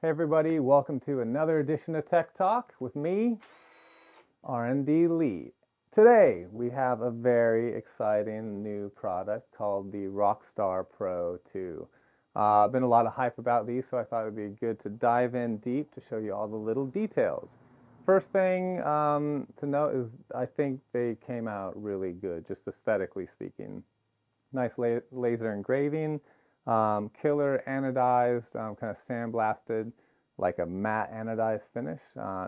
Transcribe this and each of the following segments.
Hey everybody, welcome to another edition of Tech Talk with me, R&D Lee. Today we have a very exciting new product called the Rockstar Pro 2. Been a lot of hype about these, so I thought it would be good to dive in deep to show you all the little details. First thing to note is I think they came out really good, just aesthetically speaking. Nice laser engraving, killer anodized, kind of sandblasted, like a matte anodized finish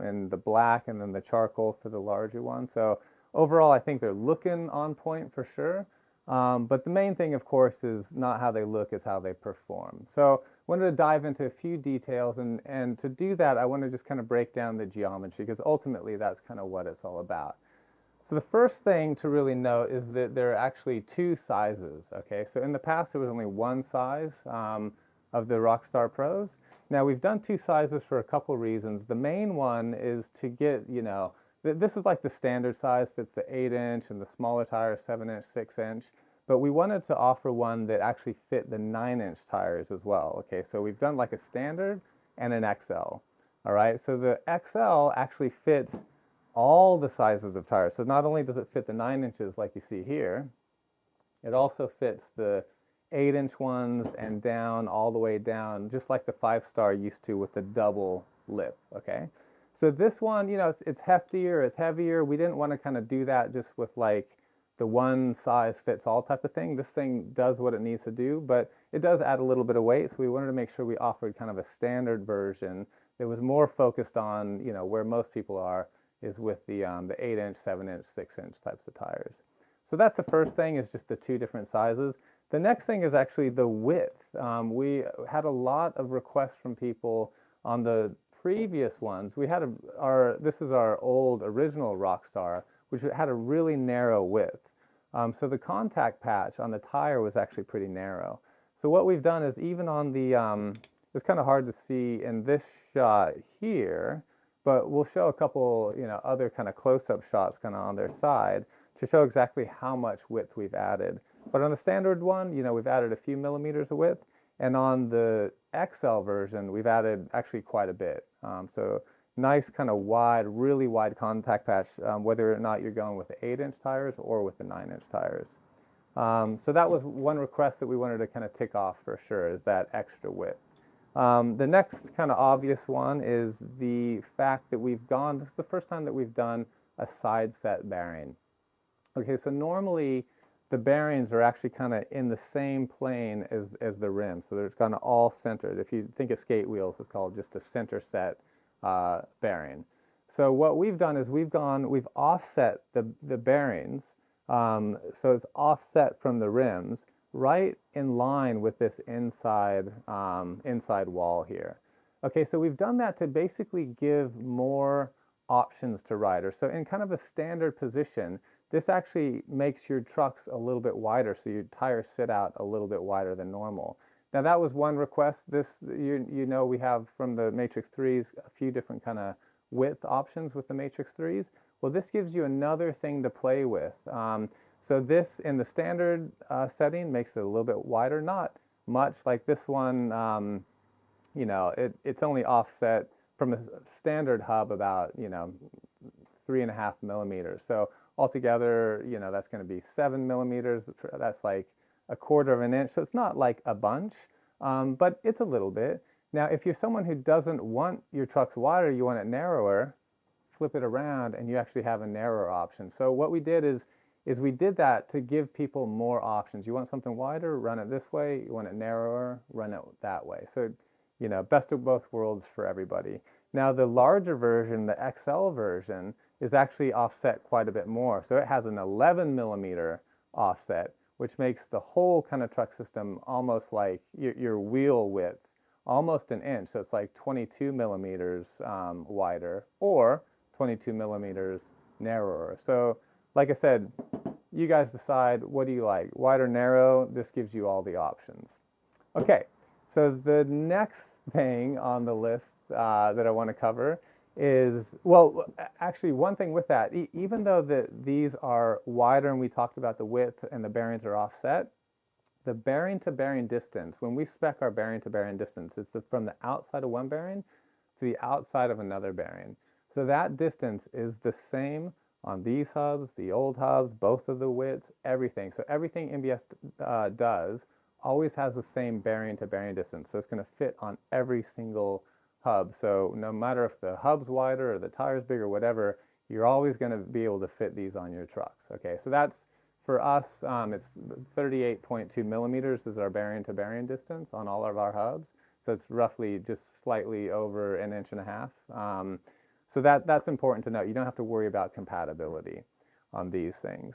in the black and then the charcoal for the larger one. So overall, I think they're looking on point for sure. But the main thing, of course, is not how they look, it's how they perform. So I wanted to dive into a few details, and to do that, I want to just kind of break down the geometry, because ultimately that's kind of what it's all about. So the first thing to really note is that there are actually two sizes, okay? So in the past, there was only one size of the Rockstar Pros. Now, we've done two sizes for a couple reasons. The main one is to get, this is like the standard size, fits the 8-inch and the smaller tires, 7-inch, 6-inch. But we wanted to offer one that actually fit the 9-inch tires as well, okay? So we've done like a standard and an XL, all right? So the XL actually fits all the sizes of tires. So not only does it fit the 9 inches like you see here, it also fits the 8-inch ones and down all the way down, just like the 5-star used to with the double lip, okay? So this one, it's heftier, it's heavier. We didn't want to kind of do that just with like the one size fits all type of thing. This thing does what it needs to do, but it does add a little bit of weight, so we wanted to make sure we offered kind of a standard version that was more focused on, where most people are, is with the 8-inch, 7-inch, 6-inch types of tires. So that's the first thing, is just the two different sizes. The next thing is actually the width. We had a lot of requests from people on the previous ones. We had this is our old original Rockstar, which had a really narrow width. So the contact patch on the tire was actually pretty narrow. So what we've done is, even on the, it's kind of hard to see in this shot here, but we'll show a couple, other kind of close-up shots kind of on their side to show exactly how much width we've added. But on the standard one, we've added a few millimeters of width, and on the XL version, we've added actually quite a bit. So nice kind of wide, really wide contact patch, whether or not you're going with the 8-inch tires or with the 9-inch tires. So that was one request that we wanted to kind of tick off for sure, is that extra width. The next kind of obvious one is the fact that this is the first time that we've done a side set bearing. Okay, so normally the bearings are actually kind of in the same plane as the rim, so they're kind of all centered. If you think of skate wheels, it's called just a center set bearing. So what we've done is we've offset the bearings, so it's offset from the rims, right in line with this inside wall here. Okay, so we've done that to basically give more options to riders. So in kind of a standard position, this actually makes your trucks a little bit wider, so your tires sit out a little bit wider than normal. Now that was one request. We have from the Matrix 3s a few different kind of width options with the Matrix 3s. Well, this gives you another thing to play with. So this, in the standard setting, makes it a little bit wider, not much. Like this one, it's only offset from a standard hub about, 3.5 millimeters. So altogether, that's going to be 7 millimeters. That's like a quarter of an inch. So it's not like a bunch, but it's a little bit. Now, if you're someone who doesn't want your trucks wider, you want it narrower, flip it around and you actually have a narrower option. So what we did is we did that to give people more options. You want something wider, run it this way. You want it narrower, run it that way. So, best of both worlds for everybody. Now, the larger version, the XL version, is actually offset quite a bit more. So it has an 11 millimeter offset, which makes the whole kind of truck system almost like your wheel width, almost an inch. So it's like 22 millimeters wider, or 22 millimeters narrower. So like I said, you guys decide, what do you like? Wide or narrow? This gives you all the options. Okay, so the next thing on the list that I want to cover is, well, actually one thing with that, even though these are wider and we talked about the width and the bearings are offset, the bearing to bearing distance, when we spec our bearing to bearing distance, it's from the outside of one bearing to the outside of another bearing. So that distance is the same on these hubs, the old hubs, both of the widths, everything. So everything NBS does always has the same bearing to bearing distance. So it's going to fit on every single hub. So no matter if the hub's wider or the tire's bigger, whatever, you're always going to be able to fit these on your trucks. Okay, so that's, for us, it's 38.2 millimeters is our bearing to bearing distance on all of our hubs. So it's roughly just slightly over an inch and a half. So that's important to note. You don't have to worry about compatibility on these things.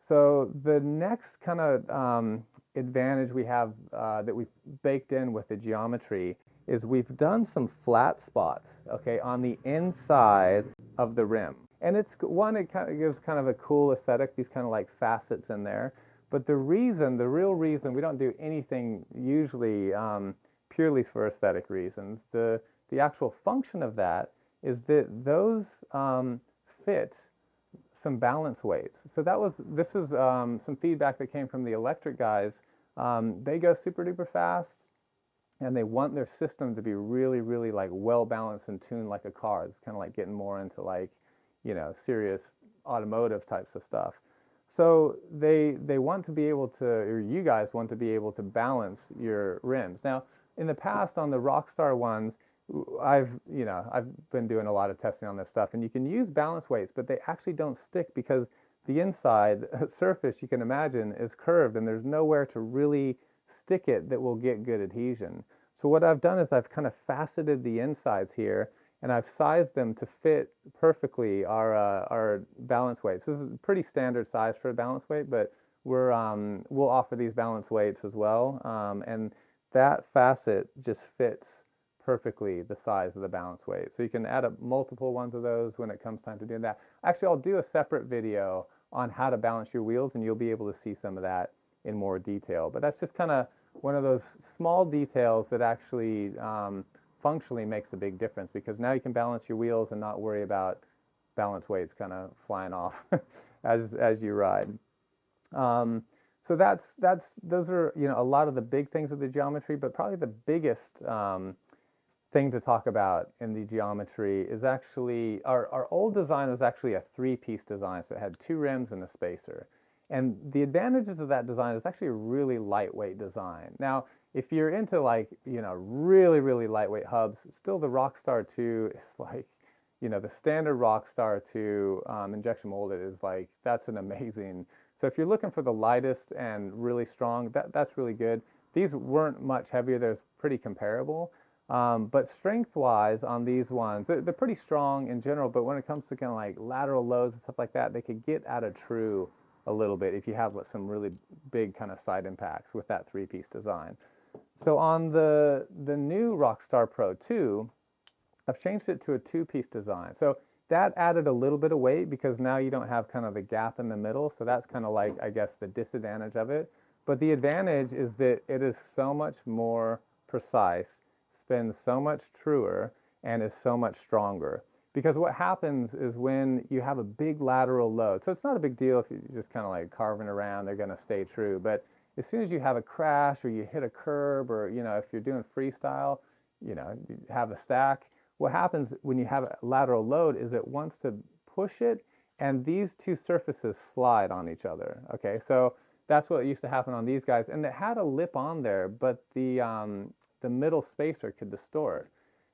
So the next kind of advantage we have that we've baked in with the geometry is we've done some flat spots, okay, on the inside of the rim. And it's one, it kind of gives kind of a cool aesthetic, these kind of like facets in there. But the real reason, we don't do anything usually purely for aesthetic reasons. The actual function of that is that those fit some balance weights. So this is some feedback that came from the electric guys. They go super duper fast, and they want their system to be really, really like well balanced and tuned like a car. It's kind of like getting more into like, you know, serious automotive types of stuff. So they want to be able to, or you guys want to be able to balance your rims. Now, in the past on the Rockstar ones, I've been doing a lot of testing on this stuff, and you can use balance weights, but they actually don't stick because the inside surface, you can imagine, is curved, and there's nowhere to really stick it that will get good adhesion. So what I've done is I've kind of faceted the insides here, and I've sized them to fit perfectly our balance weights. This is a pretty standard size for a balance weight, but we'll offer these balance weights as well, and that facet just fits perfectly the size of the balance weight. So you can add up multiple ones of those when it comes time to doing that. Actually, I'll do a separate video on how to balance your wheels, and you'll be able to see some of that in more detail. But that's just kind of one of those small details that actually functionally makes a big difference, because now you can balance your wheels and not worry about balance weights kind of flying off as you ride. So those are, you know, a lot of the big things with the geometry, but probably the biggest thing to talk about in the geometry is actually our old design was actually a three-piece design, so it had two rims and a spacer. And the advantages of that design is actually a really lightweight design. Now, if you're into like, you know, really, really lightweight hubs, still the Rockstar 2 is like, you know, the standard Rockstar 2 injection molded is like, that's an amazing. So if you're looking for the lightest and really strong, that's really good. These weren't much heavier, they're pretty comparable. But strength-wise on these ones, they're pretty strong in general, but when it comes to kind of like lateral loads and stuff like that, they could get out of true a little bit if you have some really big kind of side impacts with that three-piece design. So on the new Rockstar Pro 2, I've changed it to a two-piece design. So that added a little bit of weight because now you don't have kind of the gap in the middle. So that's kind of like, I guess, the disadvantage of it. But the advantage is that it is so much more precise, spins so much truer, and is so much stronger. Because what happens is when you have a big lateral load, so it's not a big deal if you're just kind of like carving around, they're going to stay true. But as soon as you have a crash or you hit a curb, or, you know, if you're doing freestyle, you know, you have a stack, what happens when you have a lateral load is it wants to push it, and these two surfaces slide on each other. Okay, so that's what used to happen on these guys, and it had a lip on there, but the middle spacer could distort.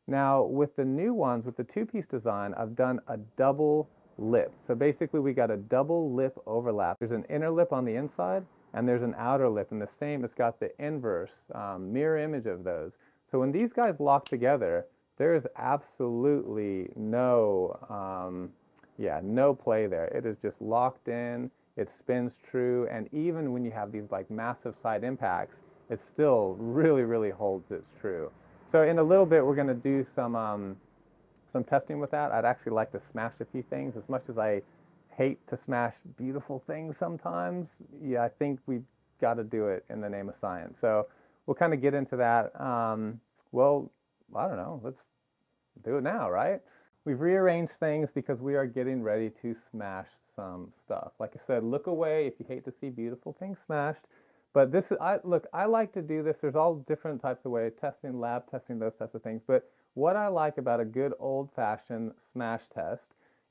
Now with the new ones, with the two-piece design, I've done a double lip. So basically we got a double lip overlap. There's an inner lip on the inside, and there's an outer lip, and the same, it's got the inverse mirror image of those. So when these guys lock together, there is absolutely no no play there. It is just locked in, it spins true, and even when you have these like massive side impacts, it still really, really holds its true. So in a little bit, we're going to do some testing with that. I'd actually like to smash a few things. As much as I hate to smash beautiful things sometimes, yeah, I think we've got to do it in the name of science. So we'll kind of get into that. Well, I don't know. Let's do it now, right? We've rearranged things because we are getting ready to smash some stuff. Like I said, look away if you hate to see beautiful things smashed. But this is, I like to do this. There's all different types of ways, testing, lab testing, those types of things. But what I like about a good old-fashioned smash test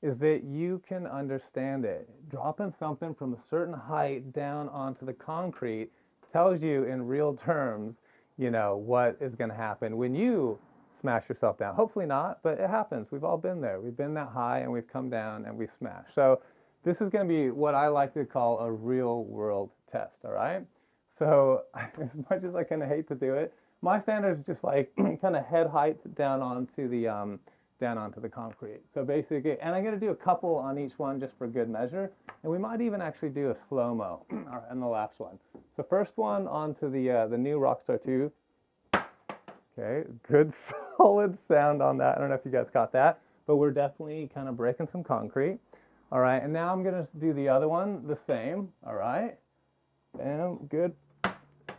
is that you can understand it. Dropping something from a certain height down onto the concrete tells you in real terms, what is going to happen when you smash yourself down. Hopefully not, but it happens. We've all been there. We've been that high and we've come down and we've smashed. So this is going to be what I like to call a real world test, all right? So as much as I kind of hate to do it, my standard is just like kind of head height down onto the concrete. So basically, and I'm going to do a couple on each one just for good measure, and we might even actually do a slow-mo in the last one. So first one onto the new Rockstar 2. Okay, good solid sound on that. I don't know if you guys caught that, but we're definitely kind of breaking some concrete. All right, and now I'm going to do the other one the same. All right, and good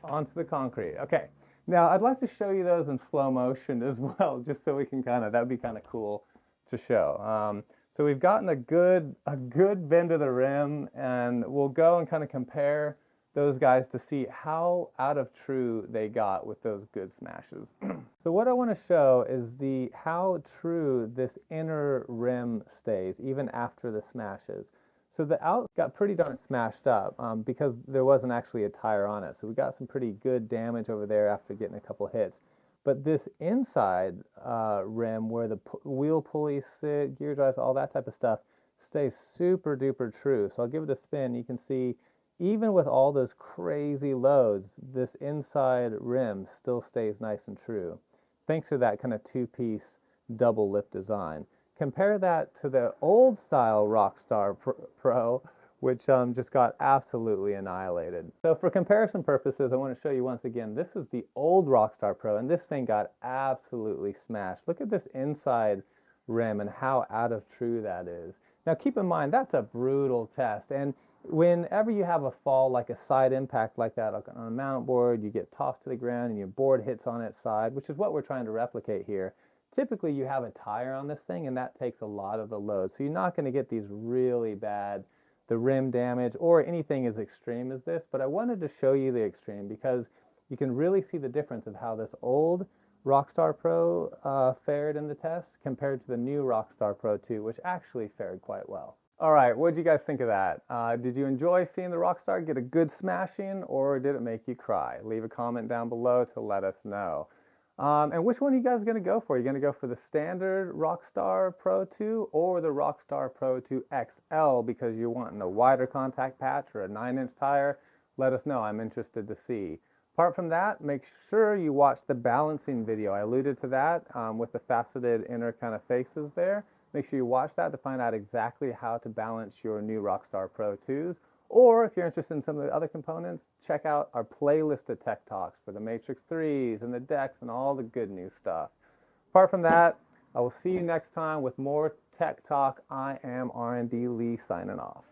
onto the concrete. Okay, now I'd like to show you those in slow motion as well, just so we can that'd be kind of cool to show. So we've gotten a good bend of the rim, and we'll go and kind of compare those guys to see how out of true they got with those good smashes. So what I want to show is how true this inner rim stays even after the smashes. So the out got pretty darn smashed up because there wasn't actually a tire on it. So we got some pretty good damage over there after getting a couple hits. But this inside rim where the wheel pulleys sit, gear drives, all that type of stuff stays super duper true. So I'll give it a spin. You can see even with all those crazy loads, this inside rim still stays nice and true, thanks to that kind of two-piece double lip design. Compare that to the old style Rockstar Pro, which just got absolutely annihilated. So for comparison purposes, I want to show you once again, this is the old Rockstar Pro, and this thing got absolutely smashed. Look at this inside rim and how out of true that is. Now keep in mind, that's a brutal test, and whenever you have a fall, like a side impact like that on a mount board, you get tossed to the ground and your board hits on its side, which is what we're trying to replicate here. Typically you have a tire on this thing and that takes a lot of the load. So you're not going to get these really bad, the rim damage or anything as extreme as this, but I wanted to show you the extreme because you can really see the difference of how this old Rockstar Pro fared in the test compared to the new Rockstar Pro 2, which actually fared quite well. All right, what did you guys think of that? Did you enjoy seeing the Rockstar get a good smashing, or did it make you cry? Leave a comment down below to let us know. And which one are you guys going to go for? Are you going to go for the standard Rockstar Pro 2 or the Rockstar Pro 2 XL because you're wanting a wider contact patch or a 9-inch tire? Let us know. I'm interested to see. Apart from that, make sure you watch the balancing video. I alluded to that with the faceted inner kind of faces there. Make sure you watch that to find out exactly how to balance your new Rockstar Pro 2s. Or if you're interested in some of the other components, check out our playlist of tech talks for the Matrix 3s and the decks and all the good new stuff. Apart from that, I will see you next time with more tech talk. I am R&D Lee signing off.